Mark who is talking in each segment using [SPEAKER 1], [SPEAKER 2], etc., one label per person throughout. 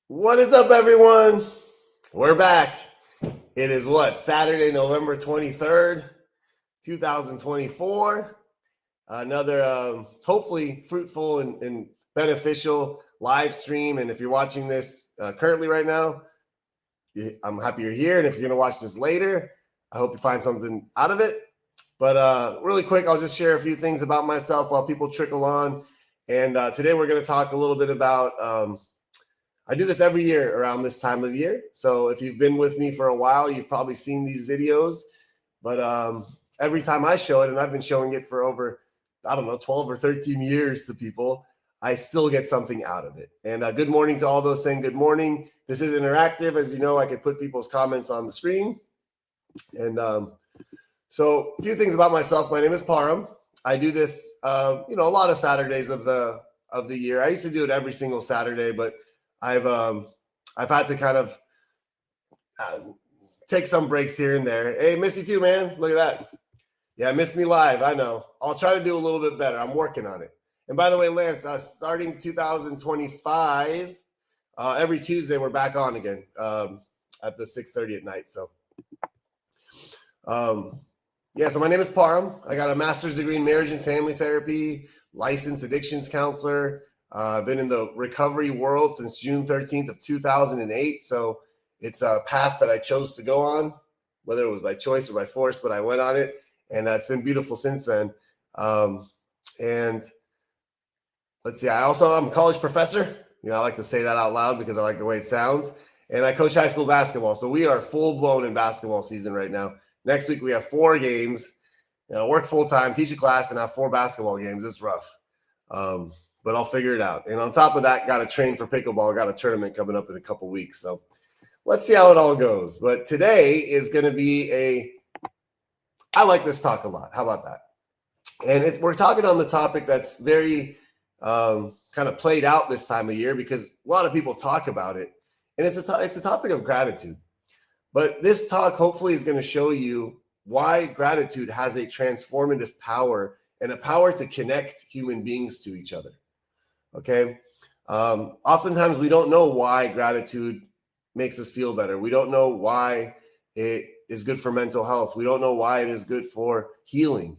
[SPEAKER 1] What is up, everyone? We're back. It is Saturday, November 23rd, 2024. Another hopefully fruitful and beneficial live stream. And if you're watching this currently right now, I'm happy you're here. And if you're going to watch this later, I hope you find something out of it. But really quick, I'll just share a few things about myself while people trickle on. And today we're going to talk a little bit about I do this every year around this time of year. So if you've been with me for a while, you've probably seen these videos. But every time I show it, and I've been showing it for over, 12 or 13 years to people, I still get something out of it. And good morning to all those saying good morning. This is interactive. As you know, I can put people's comments on the screen. And so a few things about myself. My name is Param. I do this, a lot of Saturdays of the year. I used to do it every single Saturday, but I've had to kind of take some breaks here and there. Hey, miss you too, man. Look at that. Yeah, miss me live. I know. I'll try to do a little bit better. I'm working on it. And by the way, Lance, starting 2025, every Tuesday we're back on again at the 6:30 at night. So, so my name is Param. I got a master's degree in marriage and family therapy, licensed addictions counselor. I've been in the recovery world since June 13th of 2008. So it's a path that I chose to go on, whether it was by choice or by force, but I went on it. And it's been beautiful since then. And let's see, I'm a college professor. I like to say that out loud because I like the way it sounds. And I coach high school basketball. So we are full blown in basketball season right now. Next week, we have 4 games. Work full time, teach a class, and have 4 basketball games. It's rough. But I'll figure it out. And on top of that, got to train for pickleball. Got a tournament coming up in a couple weeks. So let's see how it all goes. But today is going to be I like this talk a lot. How about that? And we're talking on the topic that's very kind of played out this time of year because a lot of people talk about it. And it's a topic of gratitude. But this talk hopefully is going to show you why gratitude has a transformative power and a power to connect human beings to each other. Okay. Oftentimes we don't know why gratitude makes us feel better. We don't know why it is good for mental health. We don't know why it is good for healing.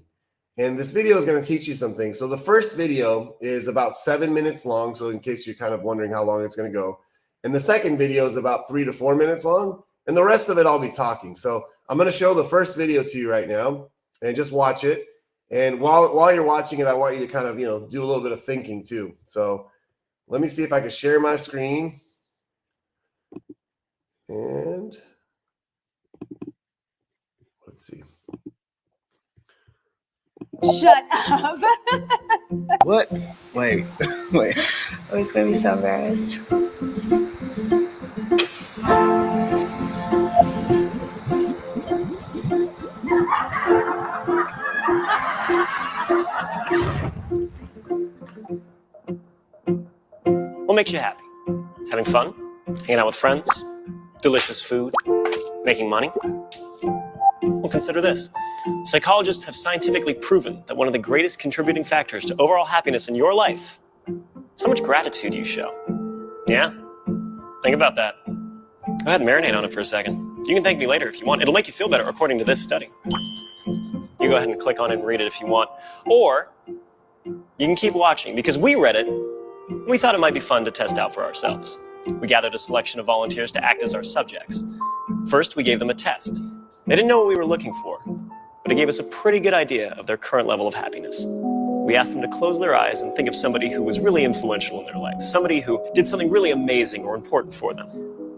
[SPEAKER 1] And this video is going to teach you some things. So the first video is about 7 minutes long. So in case you're kind of wondering how long it's going to go. And the second video is about 3 to 4 minutes long. And the rest of it, I'll be talking. So I'm going to show the first video to you right now and just watch it. And while you're watching it, I want you to kind of, do a little bit of thinking too. So let me see if I can share my screen. And let's see.
[SPEAKER 2] Shut up.
[SPEAKER 3] What? Wait.
[SPEAKER 2] I was going to be so embarrassed.
[SPEAKER 4] What makes you happy? Having fun? Hanging out with friends? Delicious food? Making money? Well, consider this. Psychologists have scientifically proven that one of the greatest contributing factors to overall happiness in your life is how much gratitude you show. Yeah? Think about that. Go ahead and marinate on it for a second. You can thank me later if you want. It'll make you feel better according to this study. You go ahead and click on it and read it if you want. Or you can keep watching because we read it. We thought it might be fun to test out for ourselves. We gathered a selection of volunteers to act as our subjects. First, we gave them a test. They didn't know what we were looking for, but it gave us a pretty good idea of their current level of happiness. We asked them to close their eyes and think of somebody who was really influential in their life, somebody who did something really amazing or important for them.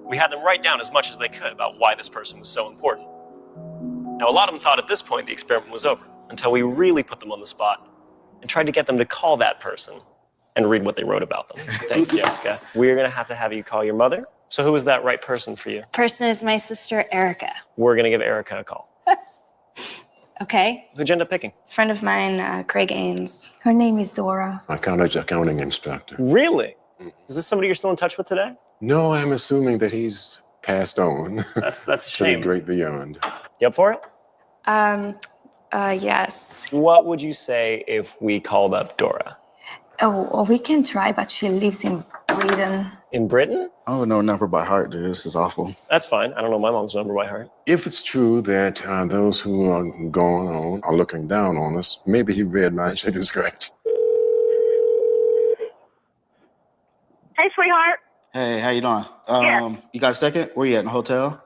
[SPEAKER 4] We had them write down as much as they could about why this person was so important. Now, a lot of them thought at this point the experiment was over, until we really put them on the spot and tried to get them to call that person and read what they wrote about them. Thank you, Jessica. We're going to have you call your mother. So who is that right person for you?
[SPEAKER 2] Person is my sister, Erica.
[SPEAKER 4] We're going to give Erica a call.
[SPEAKER 2] Okay.
[SPEAKER 4] Who'd you end up picking?
[SPEAKER 2] Friend of mine, Craig Ains.
[SPEAKER 5] Her name is Dora.
[SPEAKER 6] My college accounting instructor.
[SPEAKER 4] Really? Is this somebody you're still in touch with today?
[SPEAKER 6] No, I'm assuming that he's passed on.
[SPEAKER 4] That's a
[SPEAKER 6] to
[SPEAKER 4] shame.
[SPEAKER 6] the great beyond.
[SPEAKER 4] You up for it?
[SPEAKER 2] Yes.
[SPEAKER 4] What would you say if we called up Dora?
[SPEAKER 5] Oh, well, we can try, but she lives in
[SPEAKER 2] Sweden.
[SPEAKER 4] In Britain?
[SPEAKER 3] I don't know a number by heart, dude. This is awful.
[SPEAKER 4] That's fine. I don't know my mom's number by heart.
[SPEAKER 6] If it's true that those who are going on are looking down on us, maybe he read my chicken scratch.
[SPEAKER 5] Hey, sweetheart.
[SPEAKER 3] Hey, how you doing?
[SPEAKER 5] Yeah.
[SPEAKER 3] You got a second? Where you at, in the hotel?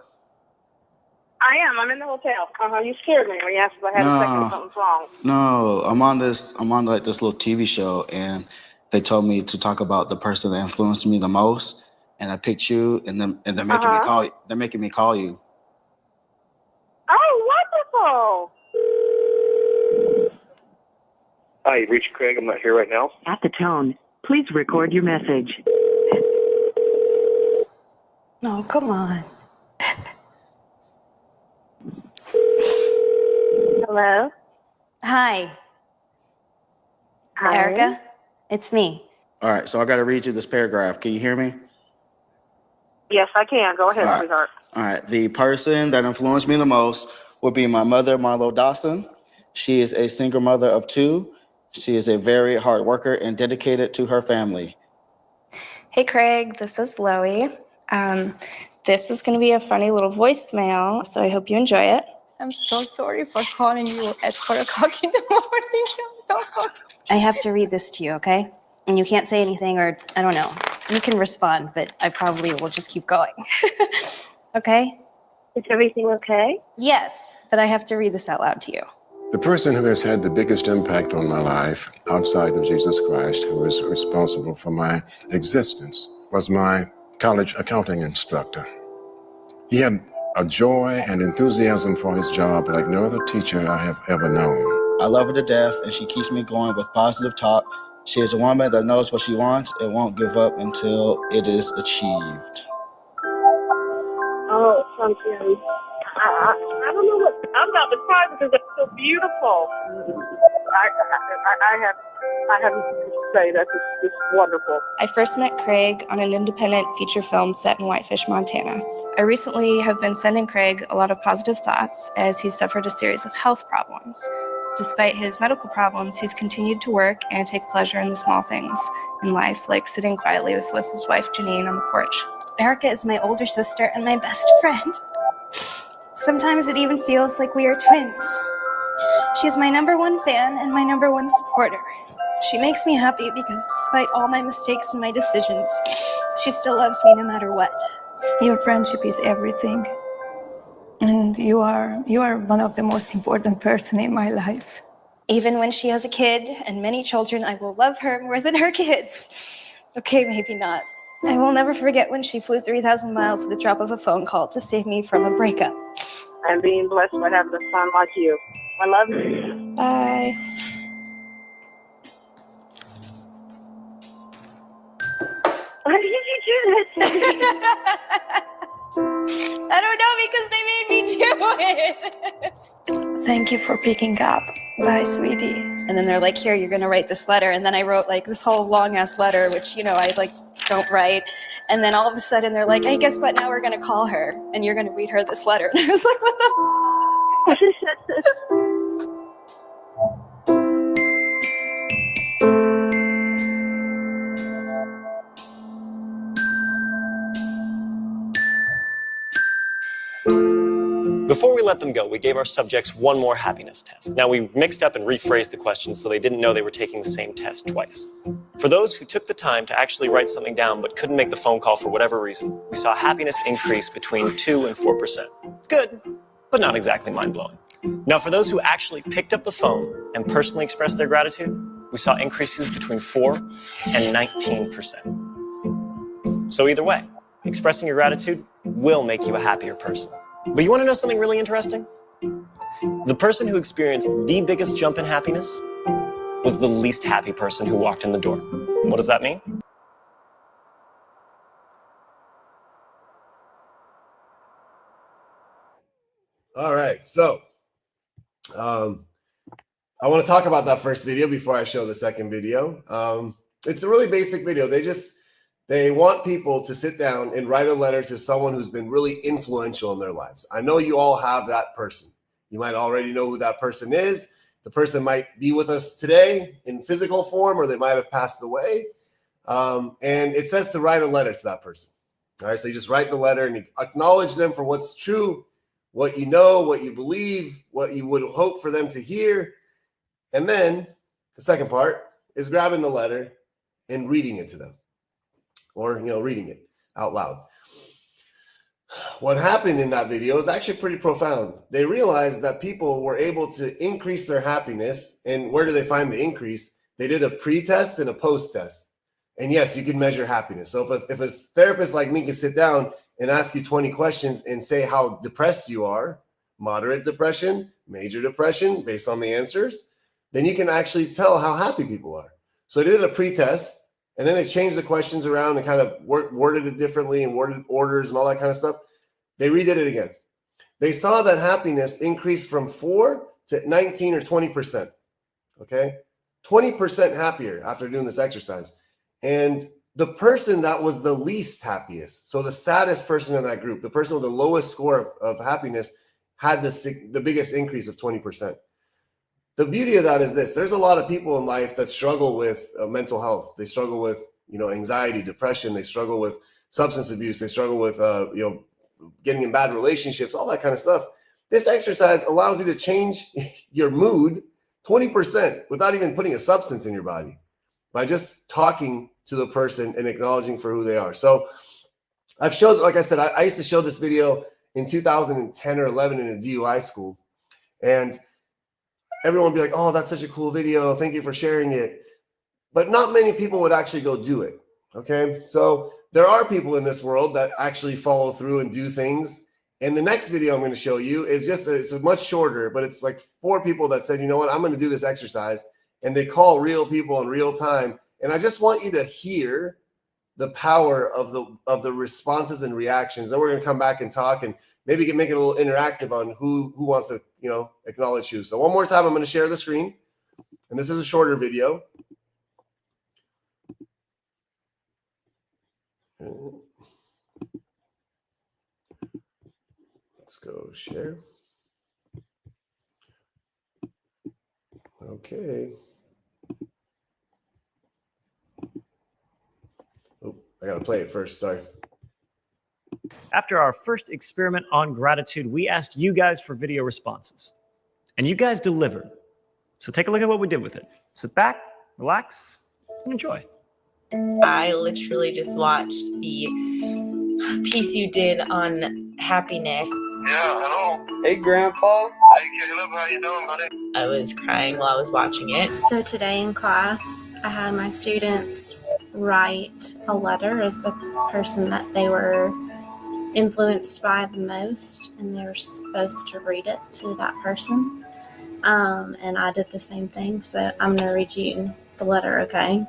[SPEAKER 5] I am. I'm in the hotel. You scared me when you asked if I had a second or something's wrong.
[SPEAKER 3] No, I'm on like this little TV show, and they told me to talk about the person that influenced me the most, and I picked you, and they're making me call. They're making me call you.
[SPEAKER 5] Oh, wonderful!
[SPEAKER 7] Hi, you've reached Craig. I'm not here right now.
[SPEAKER 8] At the tone, please record your message.
[SPEAKER 2] Oh, come on.
[SPEAKER 5] Hello?
[SPEAKER 2] Hi,
[SPEAKER 5] Hi.
[SPEAKER 2] Erica. It's me.
[SPEAKER 3] All right, so I got to read you this paragraph. Can you hear me?
[SPEAKER 5] Yes, I can. Go ahead,
[SPEAKER 3] All right.
[SPEAKER 5] sweetheart.
[SPEAKER 3] All right. The person that influenced me the most would be my mother, Marlo Dawson. She is a single mother of 2. She is a very hard worker and dedicated to her family.
[SPEAKER 2] Hey, Craig. This is Loie. This is going to be a funny little voicemail, so I hope you enjoy it.
[SPEAKER 9] I'm so sorry for calling you at 4 o'clock in the morning. I'm so sorry.
[SPEAKER 2] I have to read this to you, okay? And you can't say anything, or I don't know. You can respond, but I probably will just keep going. Okay?
[SPEAKER 5] Is everything okay?
[SPEAKER 2] Yes, but I have to read this out loud to you.
[SPEAKER 6] The person who has had the biggest impact on my life outside of Jesus Christ, who is responsible for my existence, was my college accounting instructor. He had a joy and enthusiasm for his job like no other teacher I have ever known.
[SPEAKER 3] I love her to death, and she keeps me going with positive talk. She is a woman that knows what she wants and won't give up until it is achieved.
[SPEAKER 5] Oh, something. I don't know what. I'm about to cry because it's so beautiful. I have nothing to say. That's just wonderful.
[SPEAKER 2] I first met Craig on an independent feature film set in Whitefish, Montana. I recently have been sending Craig a lot of positive thoughts as he suffered a series of health problems. Despite his medical problems, he's continued to work and take pleasure in the small things in life, like sitting quietly with his wife Janine on the porch. Erica is my older sister and my best friend. Sometimes it even feels like we are twins. She's my #1 fan and my #1 supporter. She makes me happy because despite all my mistakes and my decisions, she still loves me no matter what.
[SPEAKER 9] Your friendship is everything. And you are one of the most important person in my life.
[SPEAKER 2] Even when she has a kid and many children, I will love her more than her kids. Okay, maybe not. I will never forget when she flew 3,000 miles at the drop of a phone call to save me from a breakup.
[SPEAKER 5] I'm being blessed by having a son like you. I love you.
[SPEAKER 2] Bye.
[SPEAKER 5] Why did you do that to me?
[SPEAKER 2] I don't know because they made me do it.
[SPEAKER 9] Thank you for picking up. Bye, sweetie.
[SPEAKER 2] And then they're like, here, you're going to write this letter. And then I wrote like this whole long ass letter, which, I like don't write. And then all of a sudden they're like, hey, guess what? Now we're going to call her and you're going to read her this letter. And I was like, what the
[SPEAKER 4] Before we let them go, we gave our subjects one more happiness test. Now, we mixed up and rephrased the questions so they didn't know they were taking the same test twice. For those who took the time to actually write something down but couldn't make the phone call for whatever reason, we saw happiness increase between 2 and 4%. It's good, but not exactly mind-blowing. Now, for those who actually picked up the phone and personally expressed their gratitude, we saw increases between 4 and 19%. So either way, expressing your gratitude will make you a happier person. But you want to know something really interesting? The person who experienced the biggest jump in happiness was the least happy person who walked in the door. What does that mean?
[SPEAKER 1] All right, so I want to talk about that first video before I show the second video. It's a really basic video. They want people to sit down and write a letter to someone who's been really influential in their lives. I know you all have that person. You might already know who that person is. The person might be with us today in physical form, or they might have passed away. And it says to write a letter to that person. All right, so you just write the letter and you acknowledge them for what's true, what you know, what you believe, what you would hope for them to hear. And then the second part is grabbing the letter and reading it to them, or reading it out loud. What happened in that video is actually pretty profound. They realized that people were able to increase their happiness. And where do they find the increase? They did a pre-test and a post-test. And yes, you can measure happiness. So if a therapist like me can sit down and ask you 20 questions and say how depressed you are, moderate depression, major depression, based on the answers, then you can actually tell how happy people are. So they did a pre-test, and then they changed the questions around and kind of worded it differently and worded orders and all that kind of stuff. They redid it again. They saw that happiness increased from 4 to 19 or 20%. Okay? 20% happier after doing this exercise. And the person that was the least happiest, so the saddest person in that group, the person with the lowest score of happiness, had the biggest increase of 20%. The beauty of that is this: there's a lot of people in life that struggle with mental health. They struggle with anxiety, depression. They struggle with substance abuse. They struggle with getting in bad relationships, all that kind of stuff. This exercise allows you to change your mood 20% without even putting a substance in your body, by just talking to the person and acknowledging for who they are. So I've showed, like I said, I used to show this video in 2010 or 11 in a DUI school. And everyone would be like, oh, that's such a cool video. Thank you for sharing it. But not many people would actually go do it. Okay. So there are people in this world that actually follow through and do things. And the next video I'm going to show you is it's much shorter, but it's like 4 people that said, you know what, I'm going to do this exercise. And they call real people in real time. And I just want you to hear the power of the responses and reactions. Then we're going to come back and talk and maybe make it a little interactive on who wants to, acknowledge who. So one more time, I'm going to share the screen. And this is a shorter video. Let's go share. Okay. Oh, I got to play it first. Sorry.
[SPEAKER 4] After our first experiment on gratitude, we asked you guys for video responses. And you guys delivered. So take a look at what we did with it. Sit back, relax, and enjoy.
[SPEAKER 10] I literally just watched the piece you did on happiness.
[SPEAKER 11] Yeah, hello.
[SPEAKER 12] Hey, Grandpa.
[SPEAKER 11] Hey, Caleb, how you doing, buddy?
[SPEAKER 10] I was crying while I was watching it.
[SPEAKER 2] So today in class, I had my students write a letter of the person that they were influenced by the most, and they were supposed to read it to that person. And I did the same thing, so I'm going to read you the letter, okay?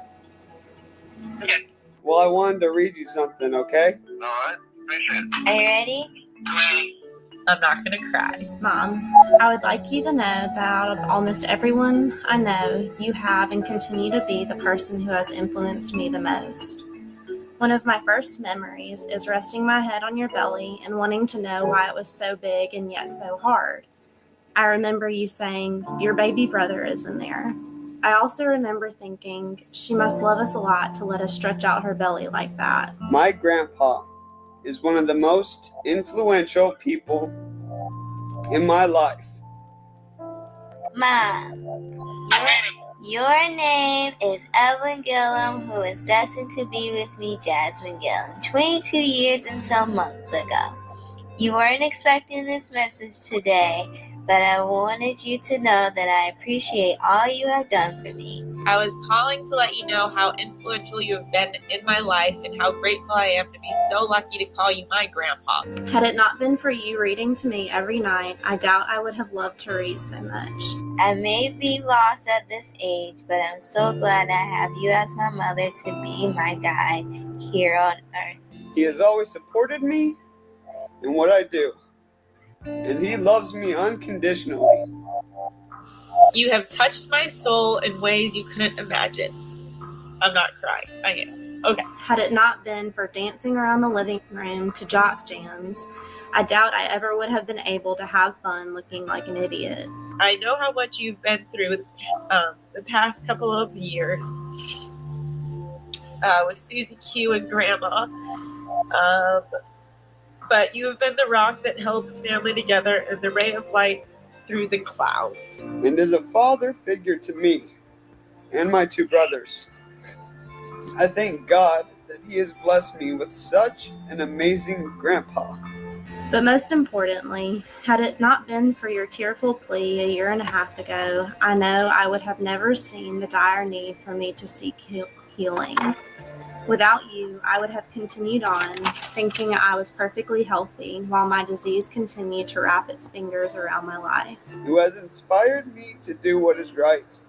[SPEAKER 11] Okay.
[SPEAKER 12] Well, I wanted to read you something, okay?
[SPEAKER 11] All right. Appreciate it.
[SPEAKER 2] Are you ready?
[SPEAKER 10] I'm not going to cry.
[SPEAKER 2] Mom, I would like you to know that out of almost everyone I know, you have and continue to be the person who has influenced me the most. One of my first memories is resting my head on your belly and wanting to know why it was so big and yet so hard. I remember you saying, your baby brother is in there. I also remember thinking, she must love us a lot to let us stretch out her belly like that.
[SPEAKER 12] My grandpa is one of the most influential people in my life.
[SPEAKER 13] Mom, your name is Evelyn Gillum, who is destined to be with me, Jasmine Gillum, 22 years and some months ago. You weren't expecting this message today, but I wanted you to know that I appreciate all you have done for me.
[SPEAKER 10] I was calling to let you know how influential you have been in my life and how grateful I am to be so lucky to call you my grandpa.
[SPEAKER 2] Had it not been for you reading to me every night, I doubt I would have loved to read so much.
[SPEAKER 13] I may be lost at this age, but I'm so glad I have you as my mother to be my guide here on earth.
[SPEAKER 12] He has always supported me in what I do, and he loves me unconditionally.
[SPEAKER 10] You have touched my soul in ways you couldn't imagine. I'm not crying. I am. Okay.
[SPEAKER 2] Had it not been for dancing around the living room to jock jams, I doubt I ever would have been able to have fun looking like an idiot.
[SPEAKER 10] I know how much you've been through the past couple of years. with Susie Q and Grandma. But you have been the rock that held the family together and the ray of light through the clouds.
[SPEAKER 12] And as a father figure to me and my two brothers, I thank God that He has blessed me with such an amazing grandpa.
[SPEAKER 14] But most importantly, had it not been for your tearful plea a year and a half ago, I know I would have never seen the dire need for me to seek healing. Without you, I would have continued on, thinking I was perfectly healthy, while my disease continued to wrap its fingers around my life.
[SPEAKER 12] Who has inspired me to do what is right,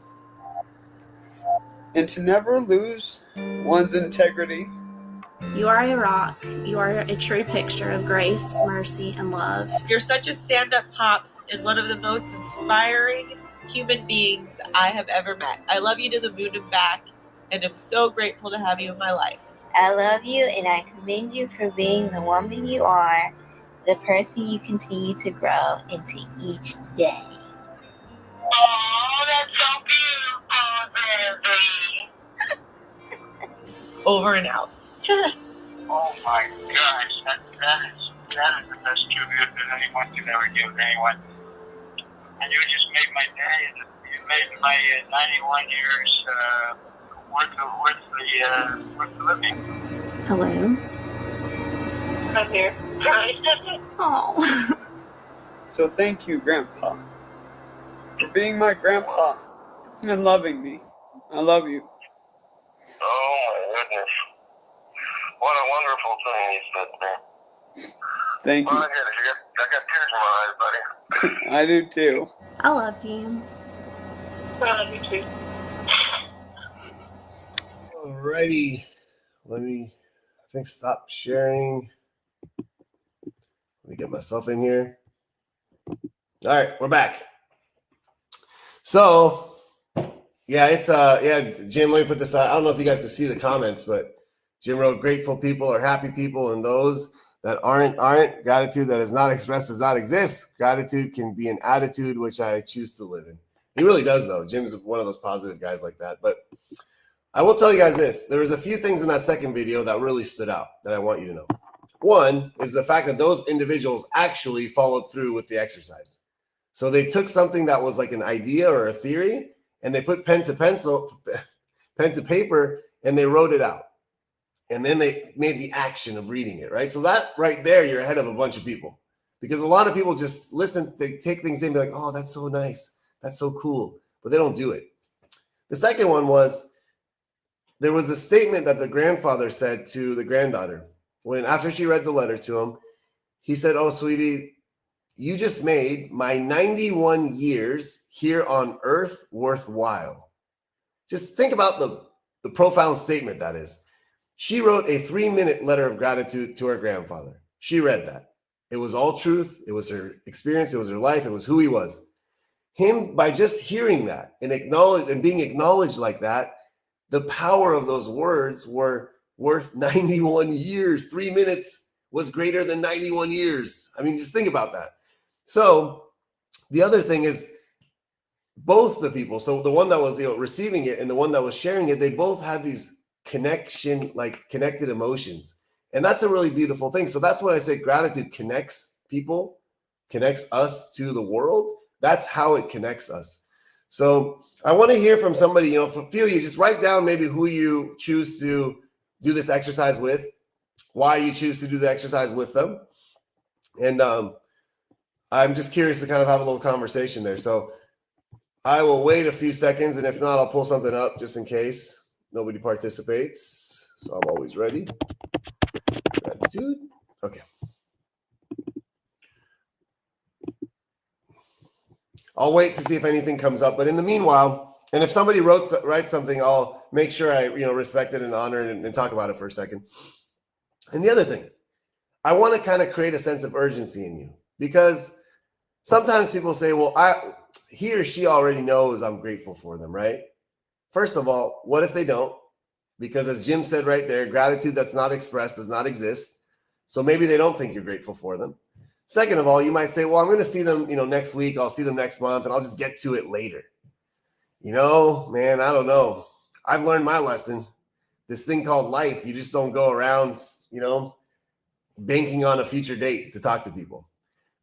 [SPEAKER 12] and to never lose one's integrity.
[SPEAKER 14] You are a rock. You are a true picture of grace, mercy, and love.
[SPEAKER 10] You're such a stand-up pops and one of the most inspiring human beings I have ever met. I love you to the moon and back, and I'm so grateful to have you in my life.
[SPEAKER 13] I love you, and I commend you for being the woman you are, the person you continue to grow into each day.
[SPEAKER 11] Oh, that's so beautiful, baby.
[SPEAKER 10] Over and out.
[SPEAKER 11] Oh my gosh, that is the best tribute that anyone can ever give anyone. And you just made my day. You made my 91 years worth the living.
[SPEAKER 14] Hello?
[SPEAKER 11] I'm here.
[SPEAKER 14] Oh.
[SPEAKER 12] So thank you, Grandpa, for being my grandpa and loving me. I love you.
[SPEAKER 11] Oh my goodness. What a wonderful thing you said there.
[SPEAKER 12] Thank you.
[SPEAKER 11] Well, I got tears in my eyes, buddy.
[SPEAKER 12] I do too.
[SPEAKER 14] I love you.
[SPEAKER 11] I love you too.
[SPEAKER 1] Alrighty. I think stop sharing. Let me get myself in here. All right, we're back. So, yeah, it's Jim, let me put this out. I don't know if you guys can see the comments, but Jim wrote, grateful people are happy people, and those that aren't. Gratitude that is not expressed does not exist. Gratitude can be an attitude which I choose to live in. He really does, though. Jim's one of those positive guys like that. But I will tell you guys this. There was a few things in that second video that really stood out that I want you to know. One is the fact that those individuals actually followed through with the exercise. So they took something that was like an idea or a theory, and they put pen to paper, and they wrote it out. And then they made the action of reading it, right? So that right there, you're ahead of a bunch of people. Because a lot of people just listen, they take things in and be like, oh, that's so nice. That's so cool. But they don't do it. The second one was, there was a statement that the grandfather said to the granddaughter. When after she read the letter to him, he said, oh, sweetie, you just made my 91 years here on earth worthwhile. Just think about the profound statement that is. She wrote a 3-minute letter of gratitude to her grandfather. She read that. It was all truth. It was her experience. It was her life. It was who he was. Him, by just hearing that and being acknowledged like that, the power of those words were worth 91 years. 3 minutes was greater than 91 years. I mean, just think about that. So the other thing is, both the people, so the one that was receiving it and the one that was sharing it, they both had these connected emotions. And that's a really beautiful thing. So that's when I say gratitude connects people, connects us to the world. That's how it connects us. So I want to hear from somebody, for a few of you, just write down maybe who you choose to do this exercise with, why you choose to do the exercise with them. And I'm just curious to kind of have a little conversation there. So I will wait a few seconds, and if not, I'll pull something up just in case nobody participates. So I'm always ready. Gratitude. Okay. I'll wait to see if anything comes up. But in the meanwhile, and if somebody writes something, I'll make sure I respect it and honor it and talk about it for a second. And the other thing, I want to kind of create a sense of urgency in you, because sometimes people say, well, he or she already knows I'm grateful for them, right? First of all, what if they don't? Because as Jim said right there, gratitude that's not expressed does not exist. So maybe they don't think you're grateful for them. Second of all, you might say, well, I'm going to see them, next week. I'll see them next month, and I'll just get to it later. Man, I don't know. I've learned my lesson. this thing called life, you just don't go around, banking on a future date to talk to people,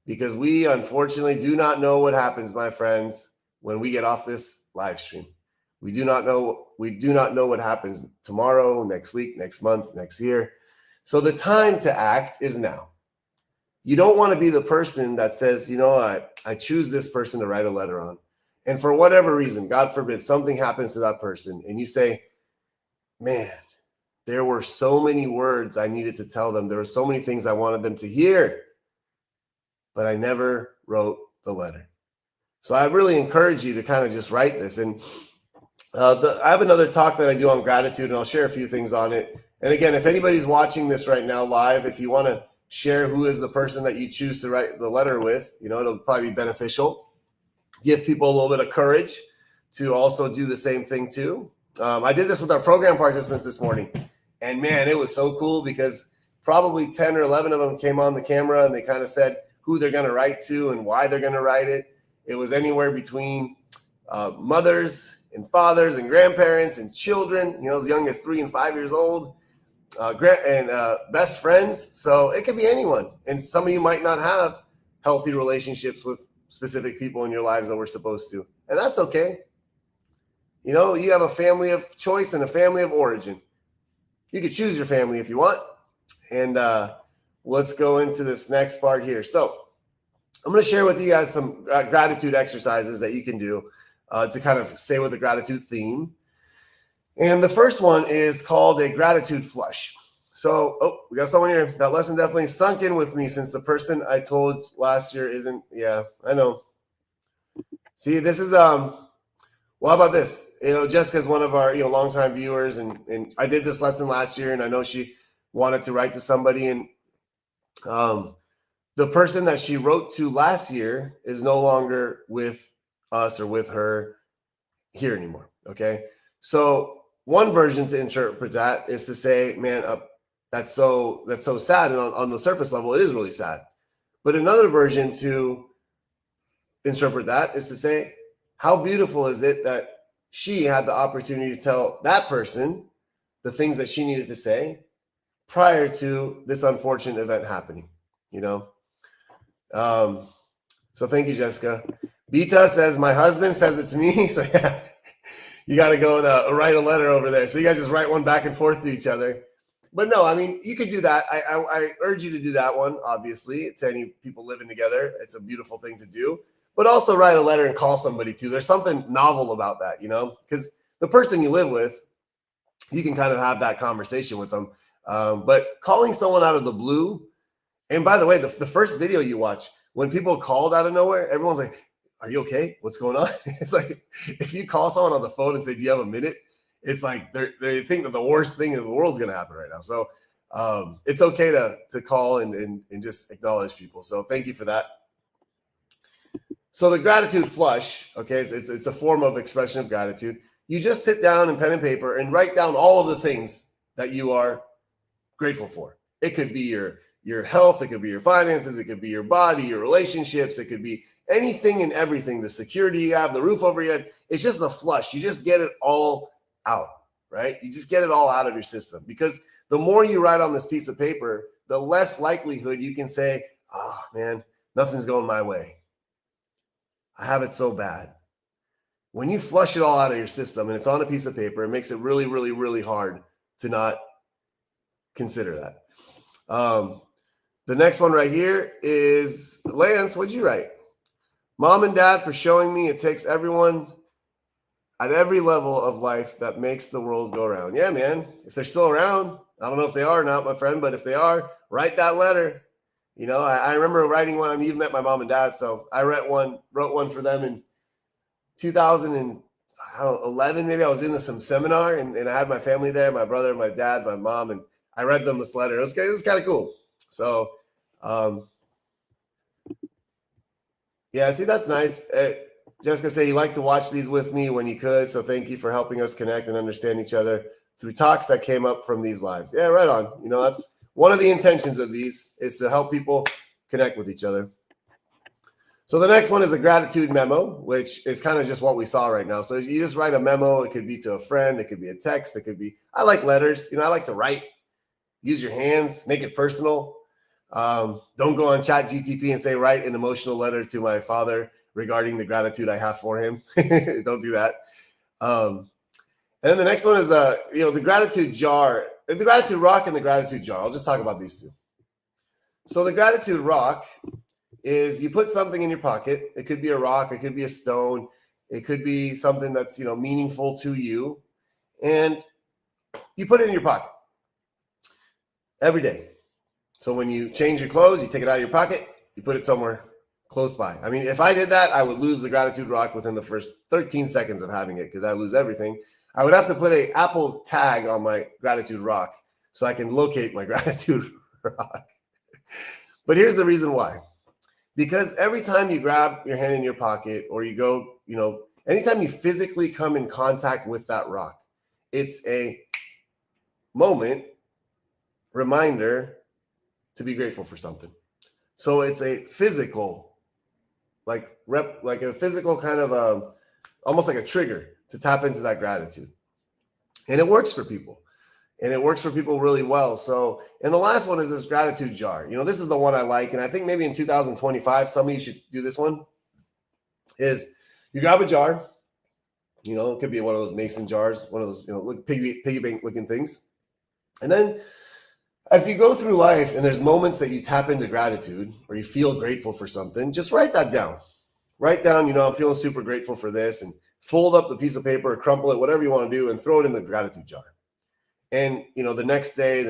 [SPEAKER 1] because we unfortunately do not know what happens, my friends, when we get off this live stream. We do not know what happens tomorrow, next week, next month, next year. So the time to act is now. You don't want to be the person that says, I choose this person to write a letter on. And for whatever reason, God forbid, something happens to that person. And you say, man, there were so many words I needed to tell them. There were so many things I wanted them to hear, but I never wrote the letter. So I really encourage you to kind of just write this. And I have another talk that I do on gratitude, and I'll share a few things on it. And again, if anybody's watching this right now live, if you want to share who is the person that you choose to write the letter with, it'll probably be beneficial. Give people a little bit of courage to also do the same thing too. I did this with our program participants this morning, and man, it was so cool because probably 10 or 11 of them came on the camera and they kind of said who they're going to write to and why they're going to write it. It was anywhere between mothers and fathers and grandparents and children, as young as 3 and 5 years old. Best friends. So it could be anyone. And some of you might not have healthy relationships with specific people in your lives that we're supposed to. And that's okay. You have a family of choice and a family of origin. You could choose your family if you want. And let's go into this next part here. So I'm going to share with you guys some gratitude exercises that you can do to kind of stay with the gratitude theme. And the first one is called a gratitude flush. So, we got someone here. That lesson definitely sunk in with me since the person I told last year isn't. Yeah, I know. See, this is, well, how about this? Jessica's one of our, longtime viewers, and I did this lesson last year, and I know she wanted to write to somebody, and the person that she wrote to last year is no longer with us or with her here anymore. Okay. So one version to interpret that is to say, man, that's so sad. And on the surface level, it is really sad. But another version to interpret that is to say, how beautiful is it that she had the opportunity to tell that person the things that she needed to say prior to this unfortunate event happening, So thank you, Jessica. Bita says, my husband says it's me. So yeah, you got to go and write a letter over there. So you guys just write one back and forth to each other. But no, I mean, you could do that. I urge you to do that one, obviously, to any people living together. It's a beautiful thing to do. But also write a letter and call somebody too. There's something novel about that, because the person you live with, you can kind of have that conversation with them. But calling someone out of the blue, and by the way, the first video you watch, when people called out of nowhere, everyone's like, are you okay? What's going on? It's like, if you call someone on the phone and say, do you have a minute? It's like they think that the worst thing in the world is going to happen right now. So it's okay to call and just acknowledge people. So thank you for that. So the gratitude flush, okay, it's a form of expression of gratitude. You just sit down and pen and paper and write down all of the things that you are grateful for. It could be your health, it could be your finances, it could be your body, your relationships, it could be anything and everything, the security you have, the roof over your head. It's just a flush. You just get it all out, right? You just get it all out of your system, because the more you write on this piece of paper, the less likelihood you can say, oh man, nothing's going my way. I have it so bad. When you flush it all out of your system and it's on a piece of paper, it makes it really, really, really hard to not consider that. The next one right here is Lance. What'd you write? Mom and Dad for showing me it takes everyone at every level of life that makes the world go around. Yeah, man. If they're still around, I don't know if they are or not, my friend, but if they are, write that letter. I remember writing one. I even met my mom and dad, so I wrote one for them in 2011. Maybe I was in some seminar, and I had my family there, my brother, my dad, my mom, and I read them this letter. It was kind of cool. So, yeah, see, that's nice. Jessica said you like to watch these with me when you could, so thank you for helping us connect and understand each other through talks that came up from these lives. Yeah, right on. That's one of the intentions of these, is to help people connect with each other. So the next one is a gratitude memo, which is kind of just what we saw right now. So you just write a memo. It could be to a friend. It could be a text. It could be, I like letters. I like to write, use your hands, make it personal. Don't go on ChatGPT and say, write an emotional letter to my father regarding the gratitude I have for him. Don't do that. And then the next one is, the gratitude jar, the gratitude rock and the gratitude jar. I'll just talk about these two. So the gratitude rock is you put something in your pocket. It could be a rock. It could be a stone. It could be something that's, meaningful to you. And you put it in your pocket every day. So when you change your clothes, you take it out of your pocket, you put it somewhere close by. I mean, if I did that, I would lose the gratitude rock within the first 13 seconds of having it because I lose everything. I would have to put an Apple tag on my gratitude rock so I can locate my gratitude rock. But here's the reason why. Because every time you grab your hand in your pocket or you go, anytime you physically come in contact with that rock, it's a reminder to be grateful for something. So it's a physical, like a physical kind of almost like a trigger to tap into that gratitude. And it works for people. And it works for people really well. So, and the last one is this gratitude jar. This is the one I like. And I think maybe in 2025, some of you should do this one, is you grab a jar, it could be one of those mason jars, one of those, piggy bank looking things. And then as you go through life and there's moments that you tap into gratitude or you feel grateful for something, just write that down. Write down, I'm feeling super grateful for this, and fold up the piece of paper, crumple it, whatever you want to do, and throw it in the gratitude jar. And, the next day,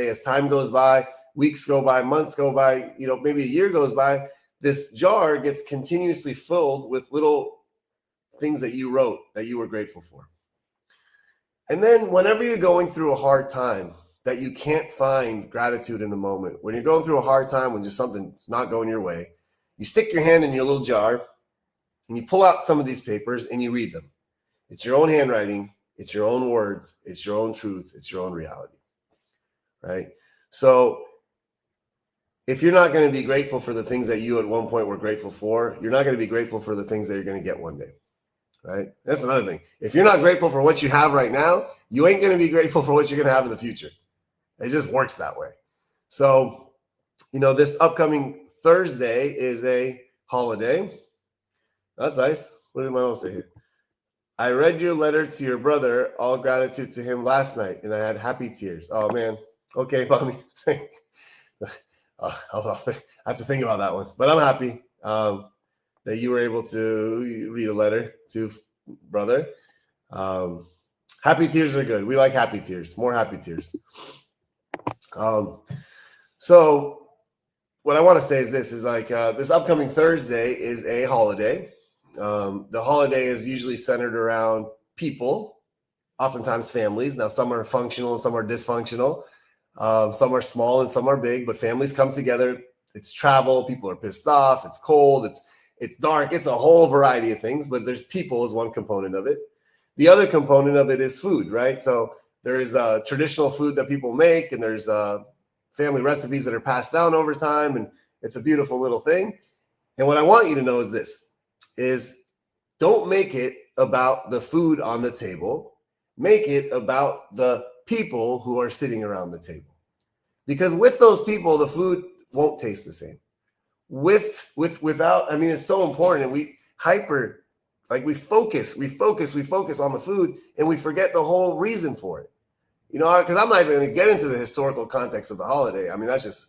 [SPEAKER 1] as time goes by, weeks go by, months go by, maybe a year goes by, this jar gets continuously filled with little things that you wrote that you were grateful for. And then whenever you're going through a hard time that you can't find gratitude in the moment, when you're going through a hard time, when just something's not going your way, you stick your hand in your little jar and you pull out some of these papers and you read them. It's your own handwriting. It's your own words. It's your own truth. It's your own reality, right? So if you're not going to be grateful for the things that you at one point were grateful for, you're not going to be grateful for the things that you're going to get one day, right? That's another thing. If you're not grateful for what you have right now, you ain't going to be grateful for what you're going to have in the future. It just works that way. So, this upcoming Thursday is a holiday. That's nice. What did my mom say here? I read your letter to your brother, all gratitude to him last night, and I had happy tears. Oh, man. Okay, mommy. I have to think about that one. But I'm happy that you were able to read a letter to brother. Happy tears are good. We like happy tears. More happy tears. So what I want to say is this, is like this upcoming Thursday is a holiday. The holiday is usually centered around people, oftentimes families. Now, some are functional and some are dysfunctional. Some are small and some are big, but families come together. It's travel. People are pissed off. It's cold. It's dark. It's a whole variety of things, but there's people as one component of it. The other component of it is food, right? So there is traditional food that people make, and there's family recipes that are passed down over time, and it's a beautiful little thing. And what I want you to know is this, is don't make it about the food on the table. Make it about the people who are sitting around the table. Because with those people, the food won't taste the same. Without, I mean, it's so important. And we focus on the food, and we forget the whole reason for it. Because I'm not even going to get into the historical context of the holiday. I mean, that's just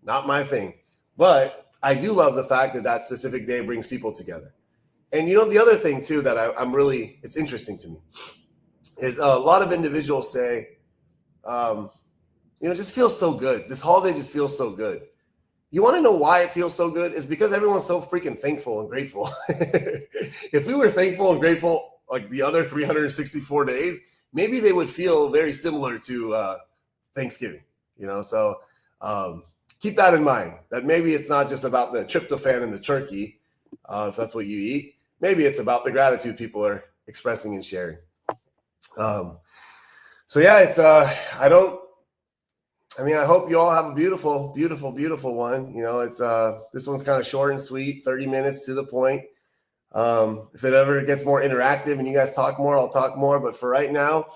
[SPEAKER 1] not my thing. But I do love the fact that that specific day brings people together. And the other thing too that it's interesting to me is a lot of individuals say, just feels so good. This holiday just feels so good. You want to know why it feels so good? It's because everyone's so freaking thankful and grateful. If we were thankful and grateful like the other 364 days, maybe they would feel very similar to Thanksgiving, So keep that in mind, that maybe it's not just about the tryptophan and the turkey, if that's what you eat. Maybe it's about the gratitude people are expressing and sharing. So yeah, it's I mean, I hope you all have a beautiful, beautiful, beautiful one. You know, it's this one's kind of short and sweet, 30 minutes to the point. If it ever gets more interactive and you guys talk more, I'll talk more. But for right now,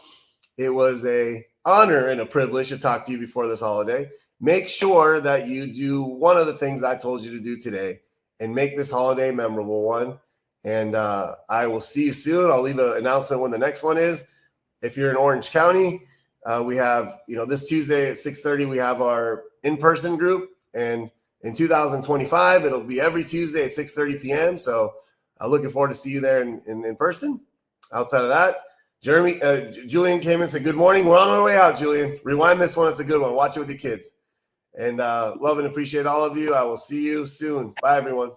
[SPEAKER 1] it was a honor and a privilege to talk to you before this holiday. Make sure that you do one of the things I told you to do today and make this holiday a memorable one. And I will see you soon. I'll leave an announcement when the next one is. If you're in Orange County, we have, this Tuesday at 6:30, we have our in-person group. And in 2025, it'll be every Tuesday at 6:30 p.m. So I'm looking forward to see you there in person. Outside of that, Julian came and said, good morning. We're on our way out, Julian. Rewind this one. It's a good one. Watch it with your kids. And love and appreciate all of you. I will see you soon. Bye, everyone.